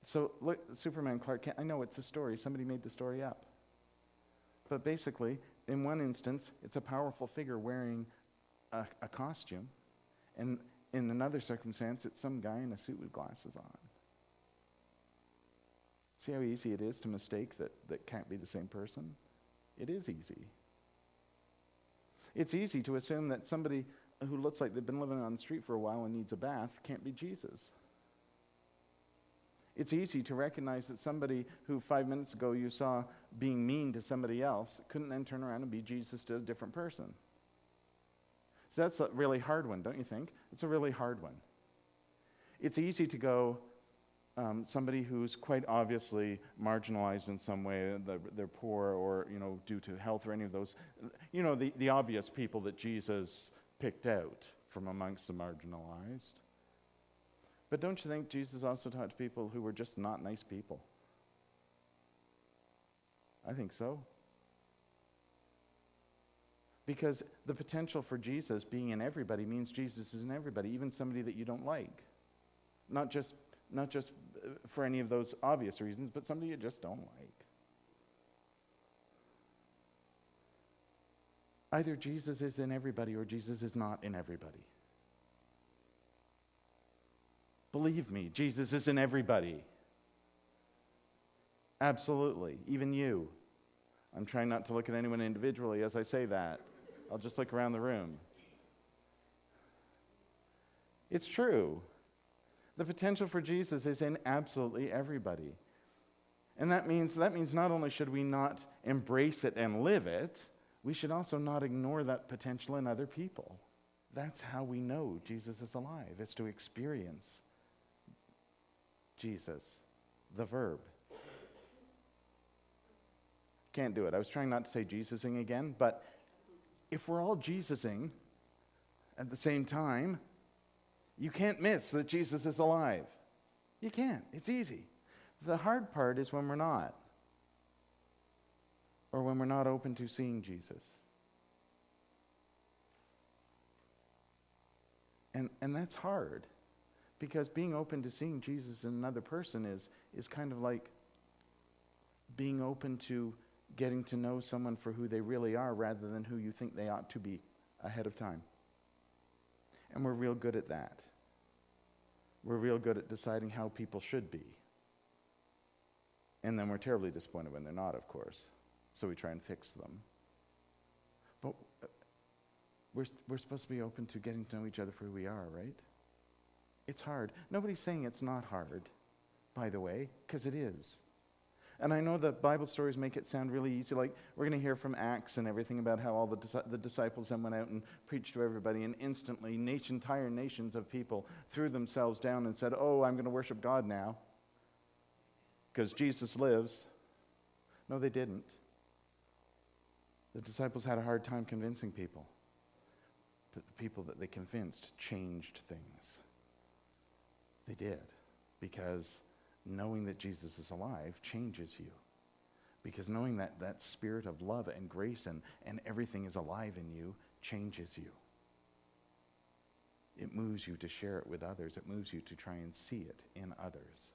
So look, Superman, Clark Kent, I know it's a story. Somebody made the story up. But basically, in one instance, it's a powerful figure wearing a costume. And in another circumstance, it's some guy in a suit with glasses on. See how easy it is to mistake that can't be the same person? It is easy. It's easy to assume that somebody who looks like they've been living on the street for a while and needs a bath can't be Jesus. It's easy to recognize that somebody who 5 minutes ago you saw being mean to somebody else couldn't then turn around and be Jesus to a different person. So that's a really hard one, don't you think? It's a really hard one. It's easy to go, somebody who's quite obviously marginalized in some way, they're poor or, due to health or any of those, the obvious people that Jesus picked out from amongst the marginalized. But don't you think Jesus also taught to people who were just not nice people? I think so. Because the potential for Jesus being in everybody means Jesus is in everybody, even somebody that you don't like. Not just for any of those obvious reasons, but somebody you just don't like. Either Jesus is in everybody or Jesus is not in everybody. Believe me, Jesus is in everybody. Absolutely, even you. I'm trying not to look at anyone individually as I say that. I'll just look around the room. It's true. The potential for Jesus is in absolutely everybody. And that means not only should we not embrace it and live it, we should also not ignore that potential in other people. That's how we know Jesus is alive, is to experience Jesus, the verb. Can't do it. I was trying not to say Jesusing again, but if we're all Jesusing at the same time, you can't miss that Jesus is alive. You can't. It's easy. The hard part is when we're not, or when we're not open to seeing Jesus. And that's hard, because being open to seeing Jesus in another person is kind of like being open to getting to know someone for who they really are rather than who you think they ought to be ahead of time. And we're real good at that. We're real good at deciding how people should be. And then we're terribly disappointed when they're not, of course. So we try and fix them. But we're supposed to be open to getting to know each other for who we are, right? It's hard. Nobody's saying it's not hard, by the way, because it is. And I know that Bible stories make it sound really easy. Like, we're going to hear from Acts and everything about how all the disciples then went out and preached to everybody, and instantly entire nations of people threw themselves down and said, oh, I'm going to worship God now because Jesus lives. No, they didn't. The disciples had a hard time convincing people. But the people that they convinced changed things. They did, because knowing that Jesus is alive changes you. Because knowing that spirit of love and grace and everything is alive in you changes you. It moves you to share it with others. It moves you to try and see it in others.